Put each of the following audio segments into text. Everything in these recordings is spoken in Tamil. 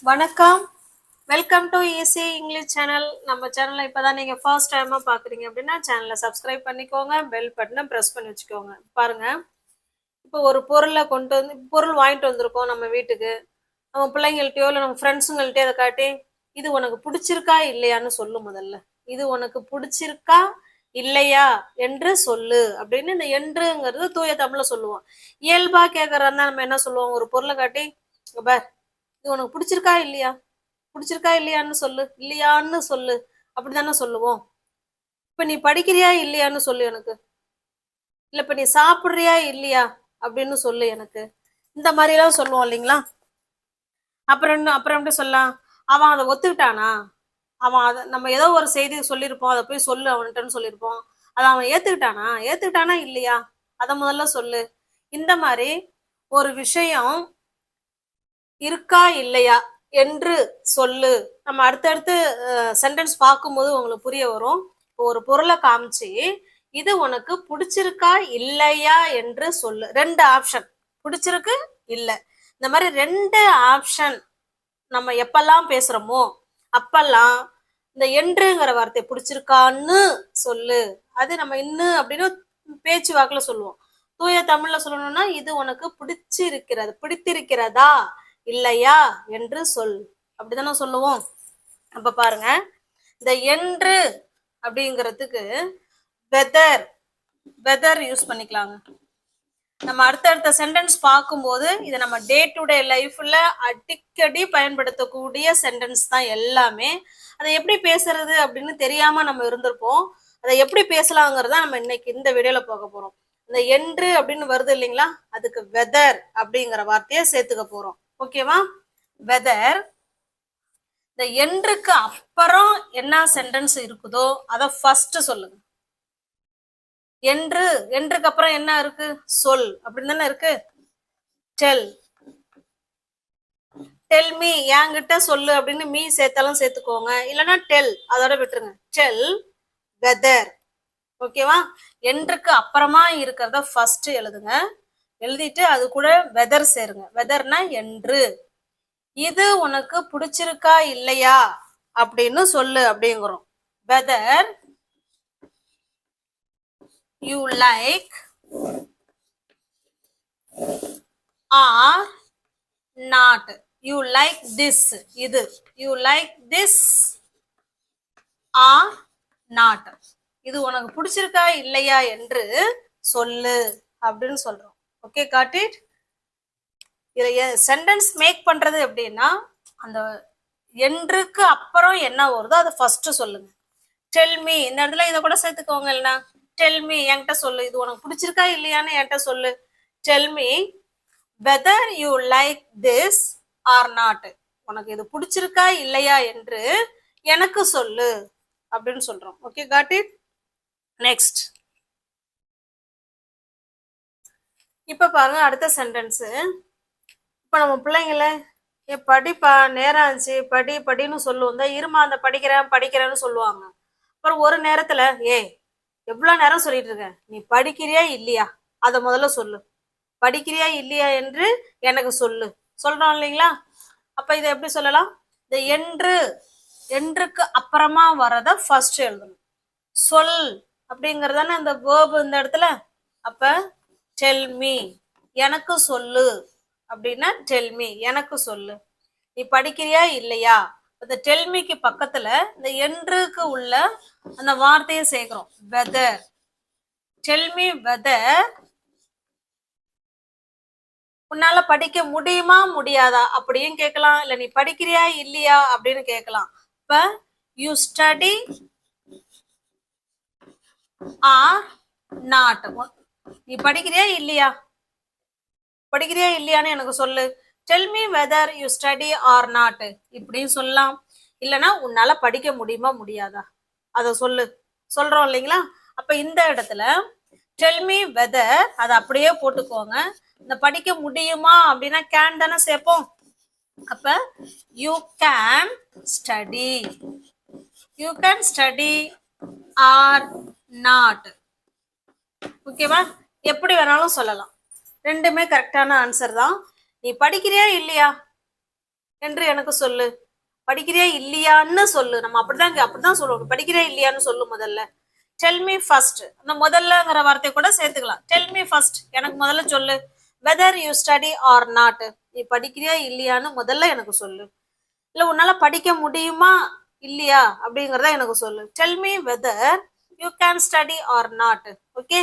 வணக்கம். Welcome to easy English channel. நம்ம சேனலை இப்போதான் நீங்கள் ஃபர்ஸ்ட் டைமாக பார்க்குறீங்க அப்படின்னா சேனலை சப்ஸ்கிரைப் பண்ணிக்கோங்க, பெல் பட்டனை ப்ரெஸ் பண்ணி வச்சுக்கோங்க. பாருங்க, இப்போ ஒரு பொருளை கொண்டு வந்து பொருள் வாங்கிட்டு வந்திருக்கோம் நம்ம வீட்டுக்கு. நம்ம பிள்ளைங்கள்ட்டையோ இல்லை நம்ம ஃப்ரெண்ட்ஸுங்கள்ட்டையோ அதை காட்டி இது உனக்கு பிடிச்சிருக்கா இல்லையான்னு சொல்லு. முதல்ல இது உனக்கு பிடிச்சிருக்கா இல்லையா என்று சொல்லு அப்படின்னு இந்த என்றுங்கிறது தூய தமிழ்ல சொல்லுவோம். இயல்பா கேட்கறதா நம்ம என்ன சொல்லுவோம், ஒரு பொருளை காட்டி பார் இது உனக்கு பிடிச்சிருக்கா இல்லையா, பிடிச்சிருக்கா இல்லையான்னு சொல்லு, இல்லையான்னு சொல்லு, அப்படித்தானே சொல்லுவோம். இப்ப நீ படிக்கிறியா இல்லையான்னு சொல்லு எனக்கு, இல்ல இப்ப நீ சாப்பிடுறியா இல்லையா அப்படின்னு சொல்லு எனக்கு, இந்த மாதிரி எல்லாம் சொல்லுவோம் இல்லைங்களா. அப்புறம் எப்படி சொல்லலாம், அவன் அதை ஒத்துக்கிட்டானா, அவன் அதை நம்ம ஏதோ ஒரு செய்தி சொல்லியிருப்போம், அதை போய் சொல்லு அவன்கிட்டன்னு சொல்லியிருப்போம், அதை அவன் ஏத்துக்கிட்டானா இல்லையா, அதை முதல்ல சொல்லு. இந்த மாதிரி ஒரு விஷயம் இருக்கா இல்லையா என்று சொல்லு. நம்ம அடுத்தடுத்து சென்டென்ஸ் பார்க்கும்போது உங்களுக்கு புரிய வரும். ஒரு பொருளை காமிச்சு இது உனக்கு பிடிச்சிருக்கா இல்லையா என்று சொல்லு. ரெண்டு ஆப்ஷன், பிடிச்சிருக்கு இல்லை, இந்த மாதிரி ரெண்டு ஆப்ஷன் நம்ம எப்பெல்லாம் பேசுறோமோ அப்பெல்லாம் இந்த என்றுங்கிற வார்த்தை பிடிச்சிருக்கான்னு சொல்லு. அது நம்ம இன்னும் அப்படின்னு பேச்சு வாக்குல சொல்லுவோம். தூய தமிழ்ல சொல்லணும்னா இது உனக்கு பிடித்திருக்கிறதா இல்லையா என்று சொல், அப்படித்தானே சொல்லுவோம். அப்ப பாருங்க, இந்த என்று அப்படிங்கிறதுக்கு வெதர் யூஸ் பண்ணிக்கலாங்க. நம்ம அடுத்தடுத்த சென்டென்ஸ் பார்க்கும்போது இதை நம்ம டே டு டே லைஃப்ல அடிக்கடி பயன்படுத்தக்கூடிய சென்டென்ஸ் தான் எல்லாமே. அதை எப்படி பேசுறது அப்படின்னு தெரியாம நம்ம இருந்திருப்போம். அதை எப்படி பேசலாங்கிறத நம்ம இன்னைக்கு இந்த வீடியோல பார்க்க போறோம். இந்த என்று அப்படின்னு வருது இல்லைங்களா, அதுக்கு வெதர் அப்படிங்கிற வார்த்தையை சேர்த்துக்க போறோம். ஓகேவா, வெதர். இந்த என்றுக்கு அப்புறம் என்ன சென்டென்ஸ் இருக்குதோ அதை ஃபர்ஸ்ட் சொல்லுங்க. என்றுக்கு அப்புறம் என்ன இருக்கு, சொல் அப்படின்னு தானே இருக்கு. டெல் மீ, என்கிட்ட சொல்லு அப்படின்னு மீ சேர்த்தாலும் சேர்த்துக்கோங்க, இல்லைன்னா டெல் அதோட விட்டுருங்க. Tell whether. ஓகேவா, என்றுக்கு அப்புறமா இருக்கிறத ஃபர்ஸ்ட் எழுதுங்க. எழுதிட்டு அது கூட வெதர் சேருங்க. வெதர்னா என்று. இது உனக்கு பிடிச்சிருக்கா இல்லையா அப்படின்னு சொல்லு அப்படிங்கிறோம். Whether you like or not. You like this, இது you like this or not. இது உனக்கு பிடிச்சிருக்கா இல்லையா என்று சொல்லு அப்படின்னு சொல்றோம். Okay, got it. இதை சென்டென்ஸ் மேக் பண்றது எப்படின்னா, அந்த என்றுக்கு அப்புறம் என்ன வருதோ அதை ஃபர்ஸ்ட் சொல்லுங்க. டெல் மீ, இந்த இடத்துல இதை கூட சேர்த்துக்கோங்க. இல்லைன்னா டெல் மீ, என்கிட்ட சொல்லு, இது உனக்கு பிடிச்சிருக்கா இல்லையான்னு என்கிட்ட சொல்லு. Tell me whether you like this or not. உனக்கு இது பிடிச்சிருக்கா இல்லையா என்று எனக்கு சொல்லு அப்படின்னு சொல்றோம். Okay, got it. நெக்ஸ்ட், இப்ப பாருங்க அடுத்த சென்டென்ஸ். இப்ப நம்ம பிள்ளைங்கள படிப்பா, நேரம் ஆச்சு, படின்னு சொல்லுவோம். இந்த இருமா அந்த படிக்கிறேன்னு சொல்லுவாங்க. அப்புறம் ஒரு நேரத்துல எவ்வளவு நேரம் சொல்லிட்டு இருக்க, நீ படிக்கிறியா இல்லையா அதை முதல்ல சொல்லு, படிக்கிறியா இல்லையா என்று எனக்கு சொல்லு சொல்றோம் இல்லைங்களா. அப்ப இதை எப்படி சொல்லலாம், இந்த என்றுக்கு அப்புறமா வரத ஃபர்ஸ்ட் எழுதணும். சொல் அப்படிங்கறதானே இந்த வேர்ப் இந்த இடத்துல. அப்ப டெல் மீ, எனக்கு சொல்லு அப்படின்னா டெல் மீ, எனக்கு சொல்லு. நீ படிக்கிறியா இல்லையா, இந்த டெல்மிக்கு பக்கத்துல இந்த என்றுக்கு உள்ள அந்த வார்த்தையை சேர்க்கிறோம். வெதர். டெல்மி வெதர் உன்னால படிக்க முடியுமா முடியாதா அப்படின்னு கேட்கலாம், இல்ல நீ படிக்கிறியா இல்லையா அப்படின்னு கேட்கலாம். இப்ப யூ ஸ்டடி ஆர் நாட். நீ படிக்கிறியா இல்லையான்னு எனக்கு சொல்லு. Tell me whether you study R not இப்படின்னு சொல்லலாம். இல்லைன்னா உன்னால படிக்க முடியுமா முடியாதா அதை சொல்றோம் இல்லைங்களா. அப்ப இந்த இடத்துல டெல் மீ வெதர் அதை அப்படியே போட்டுக்கோங்க. இந்த படிக்க முடியுமா அப்படின்னா கேன் தானே சேர்ப்போம். அப்ப you can study R not. ஓகேவா, எப்படி வேணாலும் சொல்லலாம், ரெண்டுமே கரெக்டான ஆன்சர் தான். நீ படிக்கிறியா இல்லையா என்று எனக்கு சொல்லு. படிக்கிறியா இல்லையான்னு சொல்லு. நம்ம அப்படிதான் சொல்லுவோம். படிக்கிறியா இல்லையான்னு சொல்லு முதல்ல. Tell me first. அந்த முதல்லங்கிற வார்த்தை கூட சேர்த்துக்கலாம். டெல் மீ ஃபர்ஸ்ட், எனக்கு முதல்ல சொல்லு. Whether you study R not, நீ படிக்கிறியா இல்லையான்னு முதல்ல எனக்கு சொல்லு. இல்ல உன்னால படிக்க முடியுமா இல்லையா அப்படிங்கறத எனக்கு சொல்லு. Tell me whether you can study R not. Okay,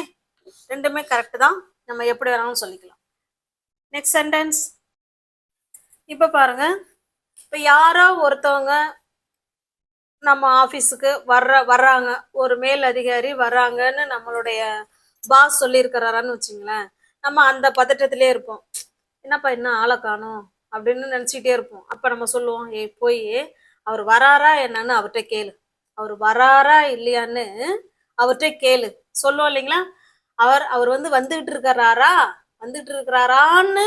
ரெண்டுமே கரெக்ட் தான். நம்ம எப்படி வேணாலும் சொல்லிக்கலாம். Next sentence. இப்ப பாருங்க, இப்ப யாரோ ஒருத்தவங்க நம்ம ஆபீஸுக்கு வர்றாங்க, ஒரு மேல் அதிகாரி வர்றாங்கன்னு நம்மளுடைய பாஸ் சொல்லியிருக்கிறாரான்னு வச்சுங்களேன். நம்ம அந்த பதட்டத்திலே இருப்போம். என்னப்பா இன்னும் ஆளை காணும் அப்படின்னு நினைச்சுக்கிட்டே இருப்போம். அப்ப நம்ம சொல்லுவோம், போய் அவர் வராரா என்னன்னு அவர்கிட்ட கேளு, அவர் வராரா இல்லையான்னு அவர்கிட்ட கேளு சொல்லுவோம் இல்லைங்களா. அவர் வந்துகிட்டு இருக்கிறாரான்னு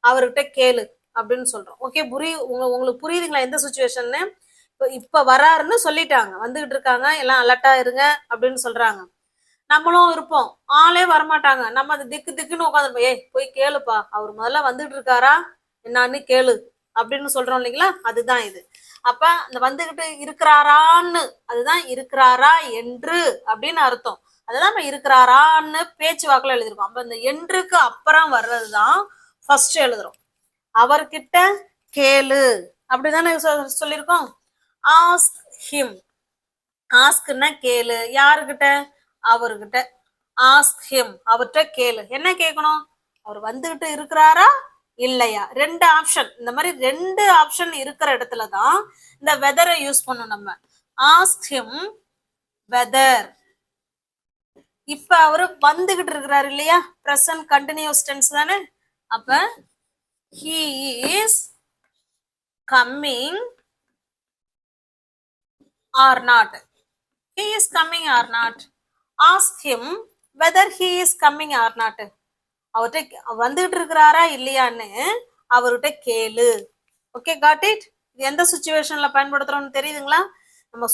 அவர்கிட்ட கேளு அப்படின்னு சொல்றோம். ஓகே, உங்களுக்கு புரியுதுங்களா எந்த சுச்சுவேஷன்னு? இப்ப வராருன்னு சொல்லிட்டாங்க, வந்துகிட்டு இருக்காங்க, எல்லாம் அலர்ட்டா இருங்க அப்படின்னு சொல்றாங்க. நம்மளும் இருப்போம், ஆளே வரமாட்டாங்க. நம்ம அது திக்குன்னு உட்காந்துருப்போம். போய் கேளுப்பா, அவர் முதல்ல வந்துட்டு இருக்காரா என்னான்னு கேளு அப்படின்னு சொல்றோம் இல்லைங்களா. அதுதான் இது. அப்ப இந்த வந்துகிட்டு இருக்கிறாரான்னு, அதுதான் இருக்கிறாரா என்று அப்படின்னு அர்த்தம். அதுதான் நம்ம இருக்கிறாரான்னு பேச்சு வாக்குல எழுதிருக்கோம். அப்ப இந்த என்றுக்கு அப்புறம் வர்றதுதான் ஃபர்ஸ்ட் எழுதுறோம். அவர்கிட்ட கேளு அப்படிதானே சொல்லியிருக்கோம். Ask him. ஆஸ்க்னா கேளு. யாருக்கிட்ட? அவர்கிட்ட. ஆஸ்க் ஹிம், அவர்கிட்ட கேளு. என்ன கேட்கணும்? அவர் வந்துகிட்டு இருக்கிறாரா இல்லையா. ரெண்டு ஆப்ஷன், இந்த மாதிரி ரெண்டு ஆப்ஷன் இருக்கிற இடத்துலதான் இந்த வெதரை யூஸ் பண்ணணும் நம்ம. Ask him whether. இப்ப அவரு வந்துகிட்டு இருக்கிறாரு இல்லையா, பிரசன்ட் கண்டினியூஸ் டென்ஸ் தானே. அப்ப he is coming or not. He is coming or not. Ask him whether he is coming or not. அவர்கிட்ட வந்துட்டு இருக்கிறாரா இல்லையான்னு அவர்கிட்ட கேளு. Okay, got it. இது எந்த சுச்சுவேஷன்ல பயன்படுத்துறோம்னு தெரியுதுங்களா? நம்ம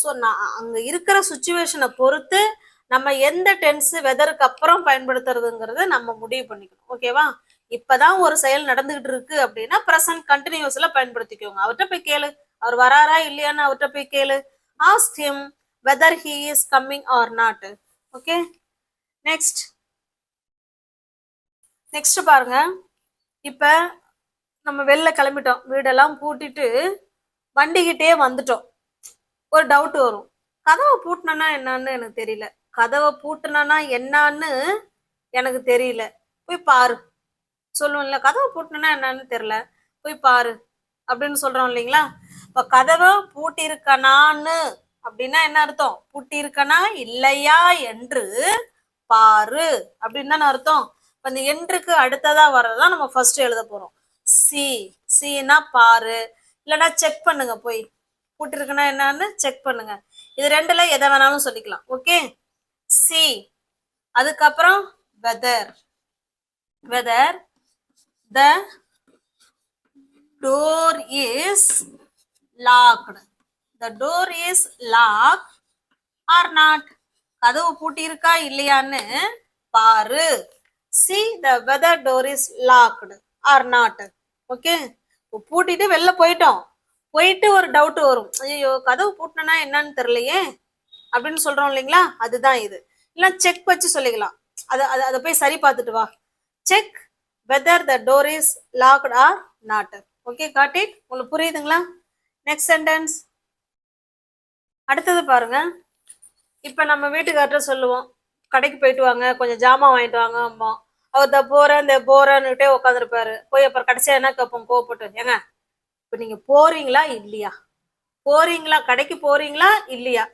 அங்க இருக்கிற சுச்சுவேஷனை பொறுத்து நம்ம எந்த டென்ஸ் வெதருக்கு அப்புறம் பயன்படுத்துறதுங்கிறத நம்ம முடிவு பண்ணிக்கணும். ஓகேவா? இப்பதான் ஒரு செயல் நடந்துகிட்டு இருக்கு அப்படின்னா பிரசன்ட் கண்டினியூஸ்ல பயன்படுத்திக்கோங்க. அவர்கிட்ட போய் கேளு, அவர் வராரா இல்லையான்னு அவர்கிட்ட போய் கேளு. Ask him whether he is coming or not. Okay, next பாருங்க. இப்ப நம்ம வெளில கிளம்பிட்டோம், வீடெல்லாம் பூட்டிட்டு வண்டிகிட்டே வந்துட்டோம். ஒரு டவுட் வரும், கதவை பூட்டினா என்னன்னு எனக்கு தெரியல, கதவை பூட்டினா என்னன்னு எனக்கு தெரியல, போய் பாரு சொல்லுவோம்ல. கதவை பூட்டினா என்னன்னு தெரியல, போய் பாரு அப்படின்னு சொல்றோம் இல்லைங்களா. இப்ப கதவை பூட்டி இருக்கனான்னு அப்படின்னா என்ன அர்த்தம்? பூட்டி இருக்கனா இல்லையா என்று பாரு அப்படின்னு தானே அர்த்தம். இந்த என்றுக்கு அடுத்ததா வர்றதான் நம்ம ஃபர்ஸ்ட் எழுத போறோம். சீனா பாரு, இல்லைன்னா செக் பண்ணுங்க, போய் பூட்டி இருக்குன்னா என்னன்னு செக் பண்ணுங்க. இது ரெண்டுல எதை வேணாலும் சொல்லிக்கலாம். Okay, C. அதுக்கப்புறம் weather. the door is locked. the door is locked or not. கதவு பூட்டி இருக்கா இல்லையான்னு பாரு. see the whether door is locked or not. Okay, பூட்டிட்டு வெளில போயிட்டு ஒரு டவுட் வரும், ஐயோ கதவு பூட்டினா என்னன்னு தெரியலையே அப்படின்னு சொல்றோம் இல்லைங்களா. அதுதான் இது. இல்ல செக் வச்சு சொல்லிக்கலாம், அதை போய் சரி பார்த்துட்டு வா. Check whether the door is locked or not. Okay, got it. உங்களுக்கு புரியுதுங்களா? Next sentence. அடுத்தது பாருங்க. இப்ப நம்ம வீட்டுக்கார்ட்ட சொல்லுவோம், கடைக்கு போயிட்டு வாங்க, கொஞ்சம் ஜாமான் வாங்கிட்டு வாங்க அம்மா. அவர் போறேன்னுட்டே உட்காந்துருப்பாரு. போய் அப்புறம் கடைசியா என்ன கேட்போம் கோவப்பட்டு, ஏங்க இப்ப நீங்க போறீங்களா இல்லையா, கடைக்கு போறீங்களா இல்லையா,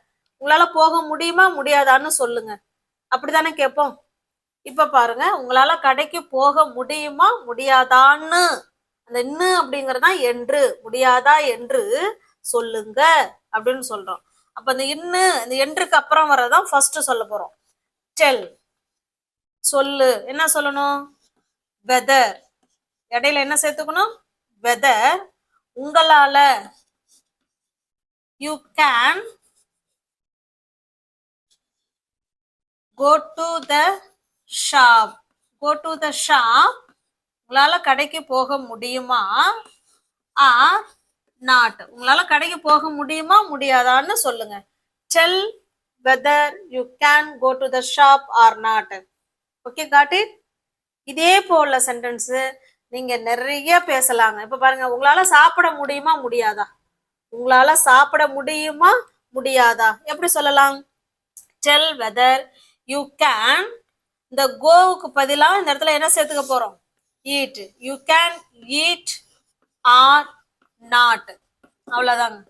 உங்களால போக முடியுமா முடியாதான்னு சொல்லுங்க, அப்படித்தானே கேட்போம். இப்ப பாருங்க, உங்களால கடைக்கு போக முடியுமா முடியாதான்னு, அந்த இன்னு அப்படிங்கறதா என்று, முடியாதா என்று சொல்லுங்க அப்படின்னு சொல்றோம். அப்ப இந்த என்றுக்கு அப்புறம் வர்றதான் ஃபர்ஸ்ட் சொல்ல போறோம். டெல், சொல்லு. என்ன சொல்லணும்? வெதர். இடையில என்ன சேர்த்துக்கணும்? வெதர். உங்களால, you can go to the shop. உங்களால கடைக்கு போக முடியுமா? Or not. உங்களால கடைக்கு போக முடியுமா முடியாதான்னு சொல்லுங்க. Tell whether you can go to the shop or not. Okay, got it. இதே போல சென்டென்ஸ் நீங்க நிறைய பேசலாங்க. இப்ப பாருங்க, உங்களால சாப்பிட முடியுமா முடியாதா? உங்களால சாப்பிட முடியுமா முடியாதா எப்படி சொல்லலாம்? டெல் வெதர் யூ கேன், இந்த கோவுக்கு பதிலா இந்த இடத்துல என்ன சேர்த்துக்க போறோம்? Eat. You can eat or not. அவ்வளவுதாங்க.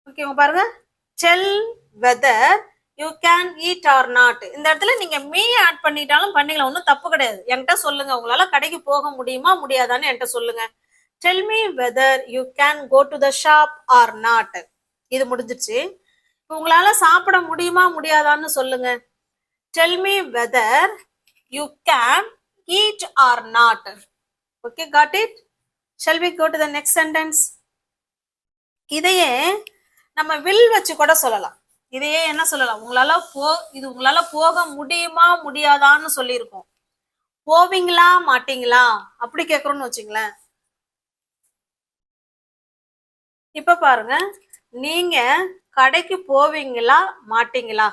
ஓகேங்க, பாருங்க. Tell whether you can eat or not. இந்த இடத்துல நீங்க மீ ஆட் பண்ணிட்டாலும் பண்ணிக்கலாம், ஒன்றும் தப்பு கிடையாது. என்கிட்ட சொல்லுங்க, உங்களால கடைக்கு போக முடியுமா முடியாதான்னு என்கிட்ட சொல்லுங்க. Tell me whether you can go to the shop or not. இது முடிஞ்சிருச்சு. உங்களால சாப்பிட முடியுமா முடியாதான்னு சொல்லுங்க. Tell me whether you can eat or not. Okay, got it. Shall we go to the next sentence? இதையே நம்ம வில் வச்சு கூட சொல்லலாம். இதையே என்ன சொல்லலாம்? உங்களால போக முடியுமா முடியாதான்னு சொல்லியிருக்கோம். போவீங்களா மாட்டீங்களா அப்படி கேட்கறோம்னு வச்சுங்களேன். இப்ப பாருங்க, நீங்க கடைக்கு போவீங்களா மாட்டீங்களா?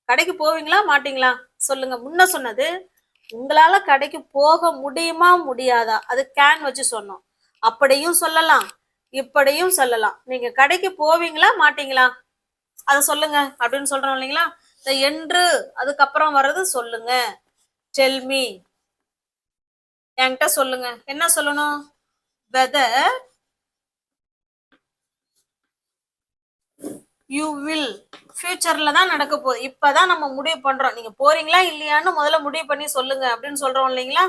கடைக்கு போவீங்களா மாட்டீங்களா சொல்லுங்க. முன்ன சொன்னது உங்களால கடைக்கு போக முடியுமா முடியாதா, அது கேன் வச்சு சொன்னோம். அப்படியும் சொல்லலாம், இப்படியும் சொல்லலாம். நீங்க கடைக்கு போவீங்களா மாட்டீங்களா அதை சொல்லுங்க அப்படின்னு சொல்றோம் இல்லைங்களா? இந்த என்று அதுக்கப்புறம் வர்றது சொல்லுங்க. டெல்மி, என்கிட்ட சொல்லுங்க. என்ன சொல்லணும்? Weather you will. ஃபியூச்சர்ல தான் நடக்க போகுது. இப்பதான் நம்ம முடிவு பண்றோம். நீங்க போறீங்களா இல்லையான்னு முதல்ல முடிவு பண்ணி சொல்லுங்க அப்படின்னு சொல்றோம் இல்லைங்களா?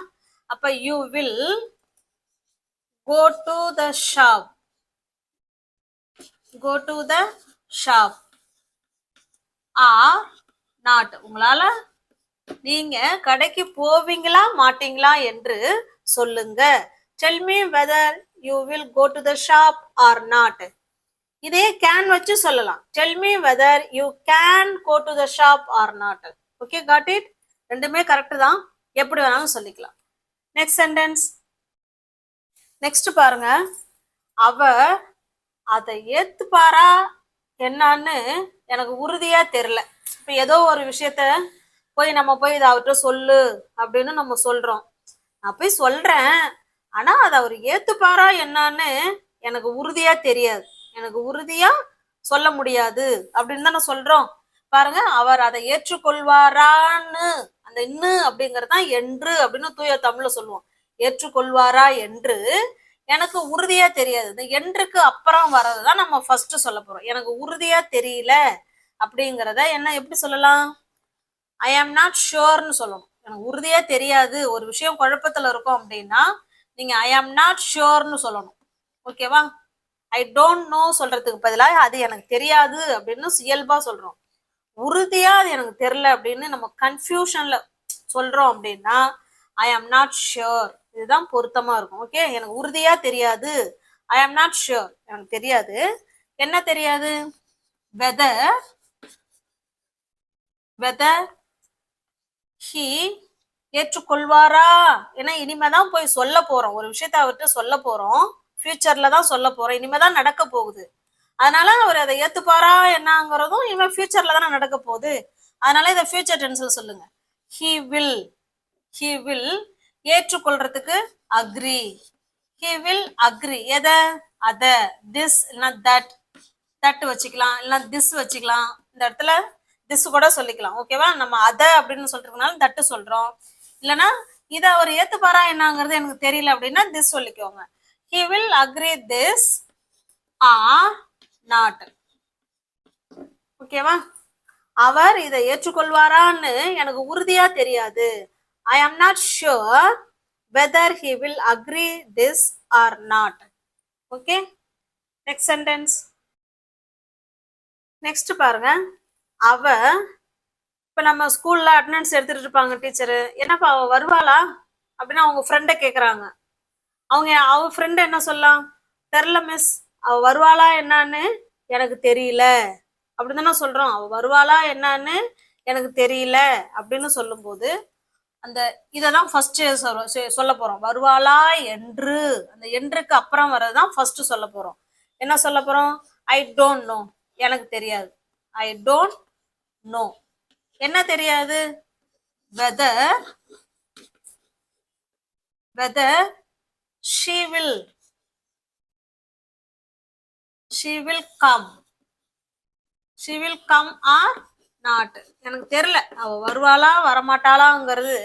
அப்ப you will go to the shop. Go to the shop or not. உங்களால நீங்க கடைக்கு போவீங்களா மாட்டீங்களா என்று சொல்லுங்க. Tell me whether you will go to the shop or not. இதே கேன் வச்சு சொல்லலாம். Tell me whether you can go to the shop or not. Okay, got it. ரெண்டுமே கரெக்ட் தான், எப்படி வேணாலும் சொல்லிக்கலாம். Next sentence. நெக்ஸ்ட் பாருங்க, அவ அதை ஏத்துப்பாரா என்னன்னு எனக்கு உறுதியா தெரியல. இப்ப ஏதோ ஒரு விஷயத்த நம்ம போய் இதை அவர்கிட்ட சொல்லு அப்படின்னு நம்ம சொல்றோம். நான் போய் சொல்றேன், ஆனா அதை அவர் ஏத்துப்பாரா என்னன்னு எனக்கு உறுதியா தெரியாது, எனக்கு உறுதியா சொல்ல முடியாது அப்படின்னு தான் சொல்றோம். பாருங்க, அவர் அதை ஏற்றுக்கொள்வாரான்னு, அந்த இன்னு அப்படிங்கறதுதான் என்று அப்படின்னு தூய தமிழ்ல சொல்லுவோம். ஏற்றுக்கொள்வாரா என்று எனக்கு உறுதியா தெரியாது. இந்த என்றுக்கு அப்புறம் வர்றதுதான் நம்ம ஃபர்ஸ்ட் சொல்ல போறோம். எனக்கு உறுதியா தெரியல அப்படிங்கிறத என்ன எப்படி சொல்லலாம்? ஐ ஆம் நாட் ஷுவர்னு சொல்லணும். எனக்கு உறுதியா தெரியாது, ஒரு விஷயம் குழப்பத்துல இருக்கும் அப்படின்னா நீங்க ஐ ஆம் நாட் ஷுவர்னு சொல்லணும். ஓகேவா? ஐ டோன்ட் நோ சொல்றதுக்கு பதிலாக அது எனக்கு தெரியாது அப்படின்னு இயல்பா சொல்றோம். உறுதியா அது எனக்கு தெரியல அப்படின்னு நம்ம கன்ஃபியூஷன்ல சொல்றோம் அப்படின்னா ஐ ஆம் நாட் ஷுர். இதுதான் பொருத்தமா இருக்கும். ஓகே, எனக்கு உறுதியா தெரியாது, ஐ ஆம் நாட் ஷுர், எனக்கு தெரியாது. என்ன தெரியாது? வெதர் ஹி ஏற்றுக்கொள்வாரா. ஏன்னா இனிமேதான் போய் சொல்ல போறோம், ஒரு விஷயத்த அவர்கிட்ட சொல்ல போறோம், ஃபியூச்சர்ல தான் சொல்ல போறோம், இனிமேதான் நடக்க போகுது. அதனால அவர் அதை ஏத்துப்பாரா என்னங்கிறதும் இவன் ஃபியூச்சர்ல தானே நடக்க போகுது. அதனால இதை ஃபியூச்சர் டென்ஸ்ல சொல்லுங்க. ஹி வில் ஏற்றுக்கொள்றதுக்கு அக்ரி. He will agree. எதை? அத. திஸ் இல்லைன்னா தட் வச்சுக்கலாம், இல்லைன்னா திஸ் வச்சுக்கலாம். இந்த இடத்துல திஸ் கூட சொல்லிக்கலாம். ஓகேவா? நம்ம அத அப்படின்னு சொல்றதுனால தட்டு சொல்றோம். இல்லைன்னா இதை அவர் ஏத்துப்பாரா என்னங்கிறது எனக்கு தெரியல அப்படின்னா திஸ் சொல்லிக்கோங்க. He will agree this or not. ஓகேவா? அவர் இதை ஏற்றுக்கொள்வாரான்னு எனக்கு உறுதியா தெரியாது. I am not sure whether he will agree this or not. Okay, next sentence. Next பாருங்க, அவ இப்ப நம்ம ஸ்கூல்ல அட்டெண்டன்ஸ் எடுத்துட்டு இருப்பாங்க டீச்சரு. என்னப்பா அவ வருவாளா அப்படின்னு அவங்க ஃப்ரெண்ட கேக்குறாங்க. அவ ஃப்ரெண்ட் என்ன சொல்லலாம்? தெரியல மிஸ், அவ வருவாளா என்னன்னு எனக்கு தெரியல அப்படின்னு தானே சொல்றோம். அவ வருவாளா என்னன்னு எனக்கு தெரியல அப்படின்னு சொல்லும் போது அந்த இததான் ஃபர்ஸ்ட் சொல்ல போறோம். வருவாளா என்று, அந்த என்றுக்கு அப்புறம் வர்றதுதான் ஃபர்ஸ்ட் சொல்ல போறோம். என்ன சொல்ல போறோம்? ஐ டோன்ட் நோ, எனக்கு தெரியாது. ஐ டோன்ட் நோ, என்ன தெரியாது? Whether whether she will come, she will come or not, எனக்கு தெரியல. அவ வருவாளா வரமாட்டாளாங்கிறது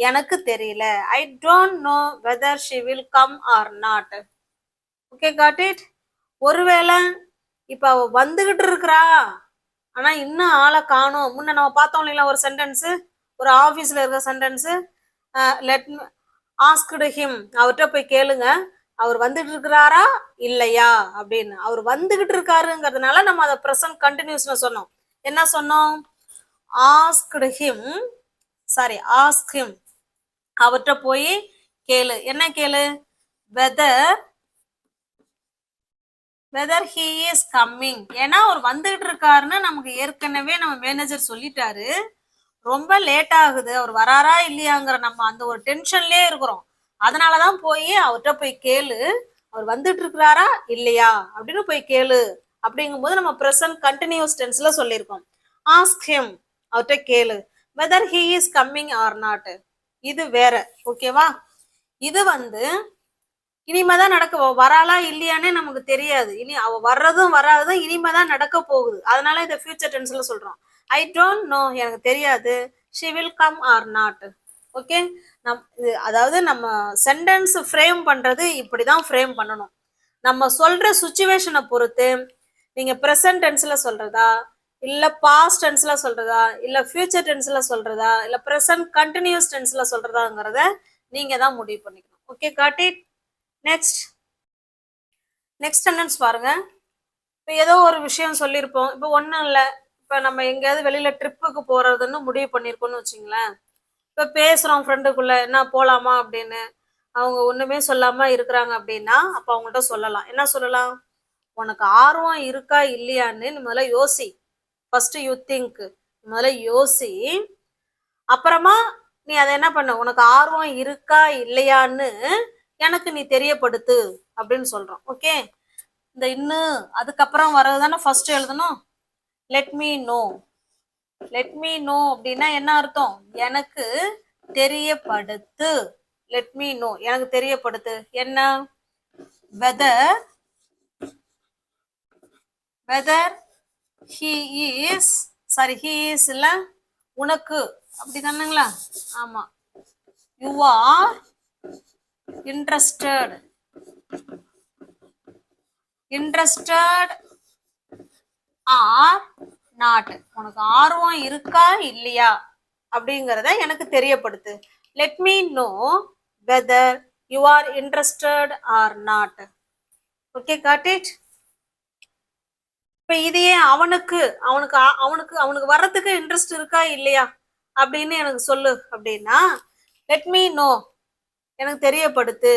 எனக்கு தெரியல. I don't know whether she will come or not. Okay, got it. ஒருவேளை இப்ப அவ வந்துகிட்டு இருக்கிறா, ஆனா இன்னும் ஆளை காணோம். முன்ன நம்ம பார்த்தோம் இல்லைங்களா ஒரு சென்டென்ஸ், ஒரு ஆபீஸ்ல இருக்க சென்டென்ஸ், லெட் ஆஸ்க்டு ஹிம், அவர்கிட்ட போய் கேளுங்க அவர் வந்துட்டு இருக்கிறாரா இல்லையா அப்படின்னு. அவர் வந்துகிட்டு இருக்காருங்கிறதுனால நம்ம அதை ப்ரெசன்ட் கண்டினியூஸ்ல சொன்னோம். என்ன சொன்னோம்? Asked him, sorry ask him, அவர்கிட்ட போய் கேளு. என்ன கேளு? Whether he is coming. ஏன்னா அவர் வந்துகிட்டு இருக்காருன்னு நமக்கு ஏற்கனவே நம்ம மேனேஜர் சொல்லிட்டாரு. ரொம்ப லேட் ஆகுது, அவர் வராரா இல்லையாங்கிற நம்ம அந்த ஒரு டென்ஷன்லயே இருக்கிறோம். அதனாலதான் போய் அவர்கிட்ட போய் கேளு, அவர் வந்துட்டு இருக்கிறாரா இல்லையா அப்படின்னு போய் கேளு. அப்படிங்கும்போது நம்ம ப்ரெசன்ட் கண்டினியூஸ் டென்ஸ்ல சொல்லியிருக்கோம். ஆஸ்க் ஹிம், அவர்கிட்ட கேளு. Whether he is coming or not, இது வேற. ஓகேவா? இது இனிமேதான் நடக்க, வராளா இல்லையானே நமக்கு தெரியாது. இனி அவ வர்றதும் வராததும் இனிமேதான் நடக்க போகுது. அதனால இதை ஃபியூச்சர் டென்ஸ்ல சொல்றோம். ஐ டோன்ட் நோ, எனக்கு தெரியாது. she will come or not. Okay, அதாவது நம்ம சென்டென்ஸ் ஃப்ரேம் பண்றது இப்படிதான் ஃப்ரேம் பண்ணணும். நம்ம சொல்ற சுச்சுவேஷனை பொறுத்து நீங்க ப்ரெசன்ட் டென்ஸ்ல சொல்றதா, இல்ல பாஸ்ட் டென்ஸ்ல சொல்றதா, இல்ல ஃபியூச்சர் டென்ஸ்ல சொல்றதா, இல்ல ப்ரெசன்ட் கண்டினியூஸ் டென்ஸ்ல சொல்றதாங்கிறத நீங்க தான் முடிவு பண்ணிக்கணும். Okay, got it. Next sentence பாருங்க. இப்போ ஏதோ ஒரு விஷயம் சொல்லியிருப்போம். இப்போ ஒன்றும் இல்லை, இப்போ நம்ம எங்கேயாவது வெளியில ட்ரிப்புக்கு போறதுன்னு முடிவு பண்ணியிருக்கோம்னு வச்சுங்களேன். இப்போ பேசுறோம் ஃப்ரெண்டுக்குள்ள, என்ன போலாமா அப்படின்னு. அவங்க ஒண்ணுமே சொல்லாம இருக்கிறாங்க அப்படின்னா அப்போ அவங்கள்ட்ட சொல்லலாம். என்ன சொல்லலாம்? உனக்கு ஆர்வம் இருக்கா இல்லையான்னு நீ முதல்ல யோசி. ஃபர்ஸ்ட் யூ திங்க், முதல்ல யோசி. அப்புறமா நீ அதை என்ன பண்ண, உனக்கு ஆர்வம் இருக்கா இல்லையான்னு எனக்கு நீ தெரியப்படுத்து அப்படின்னு சொல்றோம். ஓகே, இந்த இன்னும் அதுக்கப்புறம் வர்றதுதானே ஃபர்ஸ்ட் எழுதணும். Let me know. Let me know அப்படின்னா என்ன அர்த்தம்? எனக்கு தெரியப்படுத்து. லெட் மீ நோ, எனக்கு தெரியப்படுத்து. என்ன? Whether he is, sorry he is இல்ல, உனக்கு அப்படிதானுங்களா? ஆமா, you are interested or not, உனக்கு ஆர்வம் இருக்கா இல்லையா அப்படிங்கறத எனக்கு தெரியப்படுத்து. let me know whether you are interested or not. okay, got it. இப்ப இதையே அவனுக்கு வர்றதுக்கு இன்ட்ரெஸ்ட் இருக்கா இல்லையா அப்படின்னு எனக்கு சொல்லு அப்படின்னா let me know, எனக்கு தெரியப்படுத்து.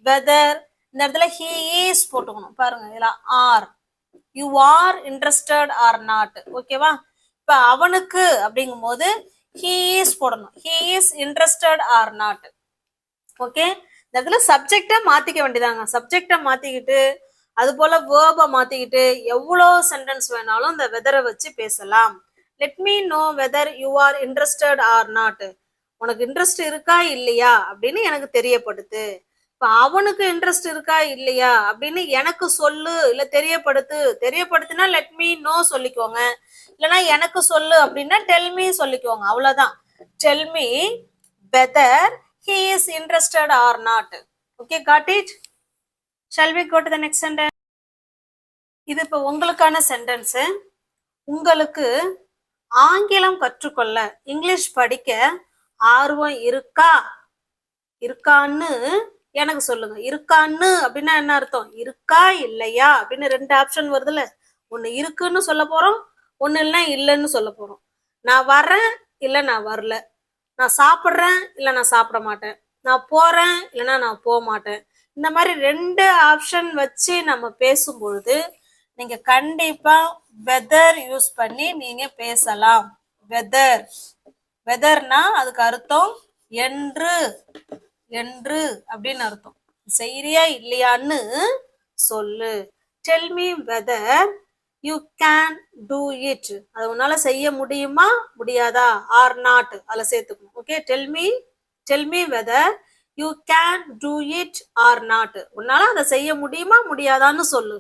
வெதர், இந்த இடத்துல he is போட்டுக்கணும். பாருங்க, இதுல are, you are interested or not. ஓகேவா? இப்ப அவனுக்கு அப்படிங்கும் போது he is போடணும். he is interested or not. Okay, இந்த இடத்துல சப்ஜெக்டை மாத்திக்க வேண்டியதாங்க. சப்ஜெக்டை மாத்திக்கிட்டு அது போல வேர்பை மாத்திக்கிட்டு எவ்வளோ சென்டென்ஸ் வேணாலும் இந்த வெதரை வச்சு பேசலாம். Let me know whether you are interested or not, உனக்கு இன்ட்ரெஸ்ட் இருக்கா இல்லையா அப்படின்னு எனக்கு தெரியப்படுத்து. இப்ப அவனுக்கு இன்ட்ரெஸ்ட் இருக்கா இல்லையா அப்படின்னு எனக்கு சொல்லு, இல்ல தெரியப்படுத்துனா லெட் மீ நோ சொல்லிக்கோங்க. இல்லைன்னா எனக்கு சொல்லு அப்படின்னா டெல் மீ சொல்லிக்கோங்க. அவ்வளவுதான். Tell me whether he is interested or not. okay, got it. shall we go to the next sentence? இது இப்ப உங்களுக்கான சென்டென்ஸ். உங்களுக்கு ஆங்கிலம் கற்றுக்கொள்ள, இங்கிலீஷ் படிக்க ஆர்வம் இருக்கான்னு எனக்கு சொல்லுங்க. இருக்கான்னு அப்படின்னா என்ன அர்த்தம்? இருக்கா இல்லையா அப்படின்னு ரெண்டு ஆப்ஷன் வருதுல்ல. ஒண்ணு இருக்குன்னு சொல்ல போறோம், ஒண்ணு இல்லைன்னு சொல்ல போறோம். நான் வர்றேன், இல்ல நான் வரல. நான் சாப்பிட்றேன், இல்ல நான் சாப்பிட மாட்டேன். நான் போறேன், இல்லைன்னா நான் போக மாட்டேன். இந்த மாதிரி ரெண்டு ஆப்ஷன் வச்சு நம்ம பேசும்பொழுது நீங்க கண்டிப்பா வெதர் யூஸ் பண்ணி நீங்க பேசலாம். வெதர்னா அதுக்கு அர்த்தம் என்று என்று அப்படின்னு அர்த்தம். செய்யறியா இல்லையான்னு சொல்லு. Tell me whether you can do it. அது உன்னால செய்ய முடியுமா முடியாதா, ஆர் நாட் அதில் சேர்த்துக்கணும். Okay, del me whether you can do it or not. உன்னால அதை செய்ய முடியுமா முடியாதான்னு சொல்லு.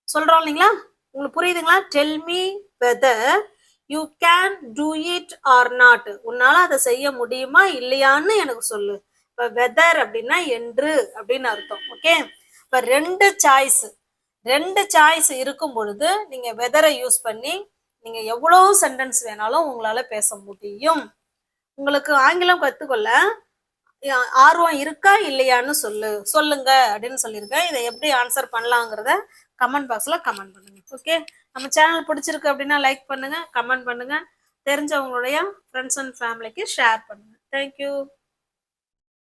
சொல்றோம் இல்லைங்களா, உங்களுக்கு புரியுதுங்களா? Del me whether you can do it or not. உன்னால அதை செய்ய முடியுமா இல்லையான்னு எனக்கு சொல்லு. இப்போ வெதர் அப்படின்னா என்று அப்படின்னு அர்த்தம். ஓகே, இப்போ ரெண்டு சாய்ஸ் இருக்கும் பொழுது நீங்க வெதரை யூஸ் பண்ணி நீங்க எவ்வளவு சென்டென்ஸ் வேணாலும் உங்களால பேச முடியும். உங்களுக்கு ஆங்கிலம் கத்துக்கொள்ள ஆர்வம் இருக்கா இல்லையான்னு சொல்லுங்க அப்படின்னு சொல்லியிருக்கேன். இதை எப்படி ஆன்சர் பண்ணலாங்கிறத கமெண்ட் பாக்ஸ்ல கமெண்ட் பண்ணுங்க. ஓகே, நம்ம சேனல் பிடிச்சிருக்கு அப்படின்னா லைக் பண்ணுங்க, கமெண்ட் பண்ணுங்க, தெரிஞ்சவங்களுடைய ஃப்ரெண்ட்ஸ் அண்ட் ஃபேமிலிக்கு ஷேர் பண்ணுங்க. தேங்க்யூ.